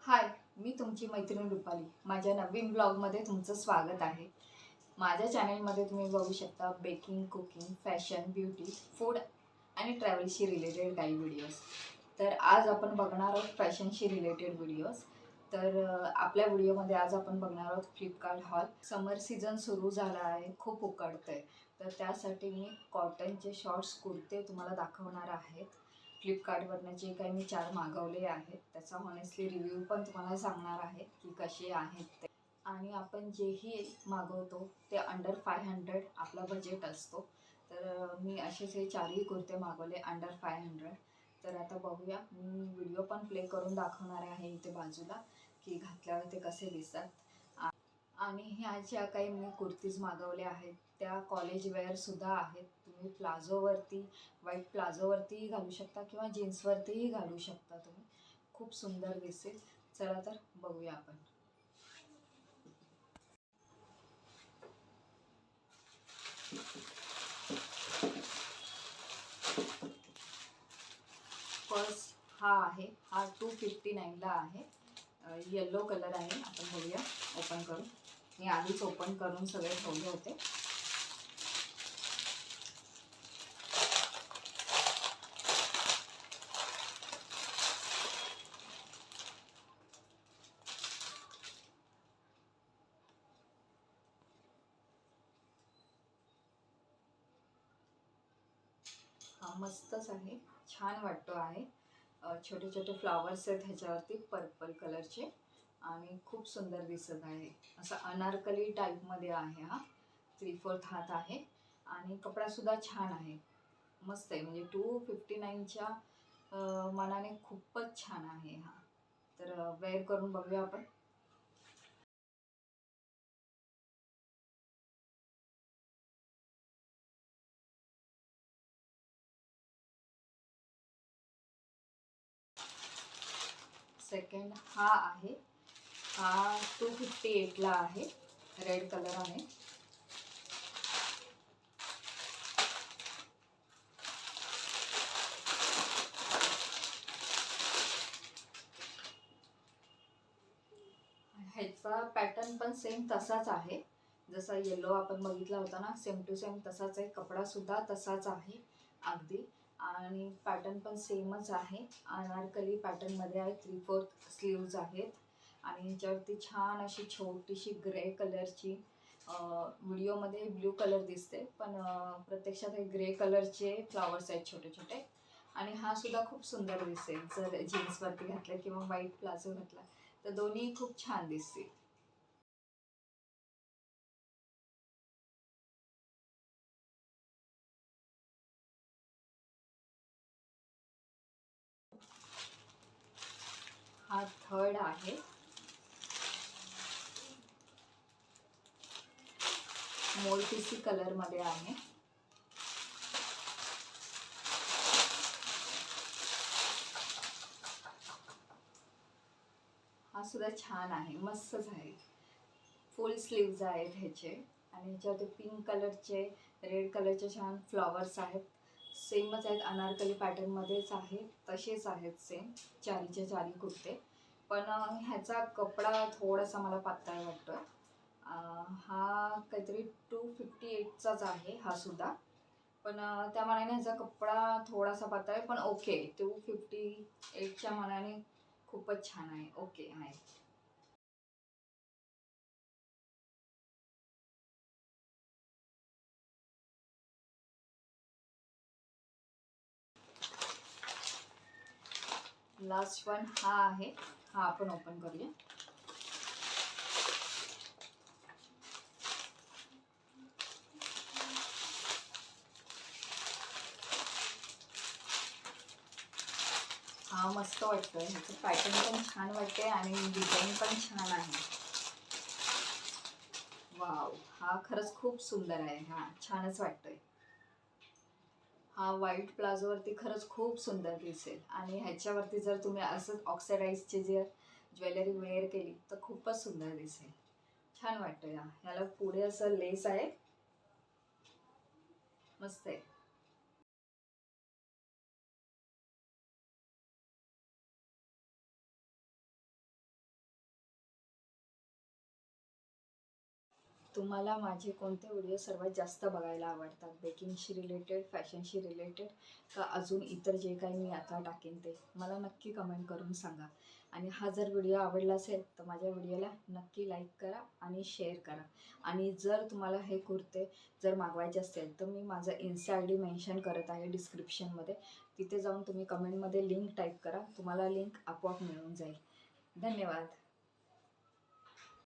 हाय, मी तुमची मैत्रीण रुपाली. माझ्या नवीन ब्लॉगमध्ये तुमचं स्वागत आहे. माझ्या चॅनलमध्ये तुम्ही बघू शकता baking, cooking, fashion, beauty, food आणि ट्रॅव्हलशी रिलेटेड काही व्हिडिओज. तर आज आपण बघणार आहोत फॅशनशी रिलेटेड व्हिडिओज. तर आपल्या व्हिडिओमध्ये आज आपण बघणार आहोत फ्लिपकार्ट हॉल. समर सीझन सुरू झाला आहे, खूप उकडतं आहे. तर त्यासाठी मी कॉटनचे शॉर्ट्स कुर्ते तुम्हाला दाखवणार आहेत. फ्लिपकार्टवरनं जे काही मी 4 मागवले आहेत त्याचा हॉनेस्टली रिव्ह्यू पण तुम्हाला सांगणार आहे की कसे आहेत ते. आणि आपण जेही मागवतो ते अंडर 500 आपला बजेट असतो. तर मी असेच हे 4ही कुर्ते मागवले अंडर 500. तर आता बघूया, मी व्हिडिओ पण प्ले करून दाखवणार आहे इथे बाजूला की घातल्यावर ते कसे दिसतात. आणि ह्या ज्या काही मी कुर्तीज मागवल्या आहेत त्या कॉलेज वेअरसुद्धा आहेत. तुम्ही प्लाझोवरती, व्हाईट प्लाझोवरतीही घालू शकता किंवा जीन्सवरतीही घालू शकता तुम्ही. खूप सुंदर दिसेल. चला तर बघूया आपण. फर्स्ट हा आहे, हा 259ला आहे. येल्लो कलर आहे. आपण बघूया ओपन करून. मी आधीच ओपन करून सगळे ठेवले होते. हा मस्तच आहे, छान वाटतो आहे. छोटे छोटे फ्लावर्स आहेत ह्याच्यावरती पर्पल कलरचे आणि खूप सुंदर दिसत आहे. असा अनारकली टाईपमध्ये आहे. हा 3/4 हात आहे आणि कपडासुद्धा छान आहे. मस्त आहे, म्हणजे 259च्या मानाने खूपच छान आहे हा. तर वेअर करून बघूया आपण. सेकंड हा आहे, हा 258ला आहे. रेड कलर आहे. ह्याचा पॅटर्न पण सेम तसाच आहे. जसा येलो आपण बघितला होता ना, सेम टू सेम तसाच आहे. कपडासुद्धा तसाच आहे अगदी. आणि पॅटर्न पण सेमच आहे. अनारकली पॅटर्नमध्ये आहे. 3/4 स्लीव्ज आहेत आणि ह्याच्यावरती छान अशी छोटीशी ग्रे कलरची, व्हिडिओमध्ये ब्ल्यू कलर दिसते पण प्रत्यक्षात हे ग्रे कलरचे फ्लावर्स आहेत छोटे छोटे. आणि हा सुद्धा खूप सुंदर दिसेल जर जीन्सवरती घातला किंवा व्हाईट प्लाझो घातला तर दोन्ही खूप छान दिसतील. हा थर्ड आहे, मोलपिसी कलरमध्ये आहे. हा सुद्धा छान आहे, मस्तच आहे. फुल स्लीव्ज आहेत ह्याचे आणि ह्याच्यावरती पिंक कलरचे, रेड कलरचे छान फ्लॉवर्स आहेत. सेमच आहेत, अनारकली पॅटर्नमध्येच आहेत, तसेच आहेत सेम चारीच्या चारी कुर्ते. पण ह्याचा कपडा थोडासा मला पातळ वाटतो. हा काहीतरी 258चाच आहे हा सुद्धा. पण त्या मानाने ह्याचा कपडा थोडासा पातळ आहे, पण ओके. 258च्या मानाने खूपच छान आहे, ओके आहे. लास्ट वन हा आहे, हा आपण ओपन करूया. हा मस्त वाटतोय, ह्याचं पॅटर्न पण छान वाटते आणि डिझाईन पण छान आहे. वाव, हा खरंच खूप सुंदर आहे. हा छानच वाटतोय. हा व्हाईट प्लाझोवरती खरंच खूप सुंदर दिसेल आणि ह्याच्यावरती जर तुम्ही असंच ऑक्सिडाईजची जर ज्वेलरी वेअर केली तर खूपच सुंदर दिसेल. छान वाटतंय. ह्याला पुढे असं लेस आहे, मस्त आहे. तुम्हाला माझे कोणते व्हिडिओ सर्वात जास्त बघायला आवडतात, बेकिंगशी रिलेटेड, फॅशनशी रिलेटेड, का अजून इतर जे काही मी आता टाकेन ते मला नक्की कमेंट करून सांगा. आणि हा जर व्हिडिओ आवडला असेल तर माझ्या व्हिडिओला नक्की लाईक करा आणि शेअर करा. आणि जर तुम्हाला हे कुर्ते जर मागवायचे असेल तर मी माझं इन्स्टा आय डी मेन्शन करत आहे डिस्क्रिप्शनमध्ये. तिथे जाऊन तुम्ही कमेंटमध्ये लिंक टाईप करा, तुम्हाला लिंक आपोआप मिळून जाईल. धन्यवाद.